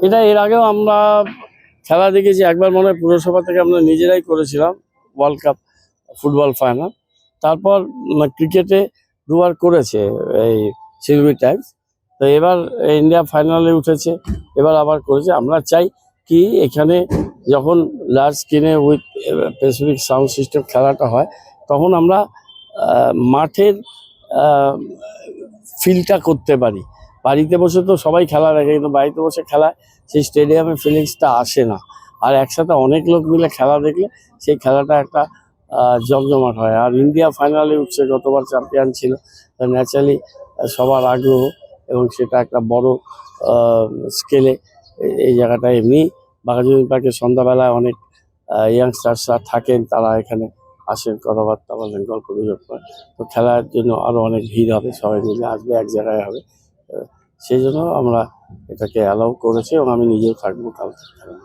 এটা এর আগেও আমরা খেলা দেখেছি, একবার মনে হয় পুরসভা থেকে আমরা নিজেরাই করেছিলাম ওয়ার্ল্ড কাপ ফুটবল ফাইনাল। তারপর ক্রিকেটে দুবার করেছে এই শিলিগুড়ি টাইমস। তো এবার ইন্ডিয়া ফাইনালে উঠেছে, এবার আবার করেছে। আমরা চাই কি এখানে যখন লার্জ স্ক্রিনে উইথ স্পেসিফিক সাউন্ড সিস্টেম খেলাটা হয়, তখন আমরা মাঠের ফিলটা করতে পারি। বাড়িতে বসে তো সবাই খেলা দেখে, কিন্তু বাড়িতে বসে খেলা সেই স্টেডিয়ামের ফিলিংসটা আসে না। আর একসাথে অনেক লোক মিলে খেলা দেখলে সেই খেলাটা একটা জমজমাট হয়। আর ইন্ডিয়া ফাইনালে উঠছে, গতবার চ্যাম্পিয়ন ছিল, ন্যাচারালি সবার আগ্রহ, এবং সেটা একটা বড় স্কেলে এই জায়গাটা। এমনি বাঘাযতীন পার্কে সন্ধ্যাবেলায় অনেক ইয়াংস্টার্সরা থাকেন, তারা এখানে আসেন, কথাবার্তা বলেন, গল্প গুজব করেন। তো খেলার জন্য আরও অনেক ভিড় হবে, সবাই মিলে আসবে, এক জায়গায় হবে। সেই জন্য আমরা এটাকে অ্যালাউ করেছি, এবং আমি নিজেও থাকবো কালকে খেলা।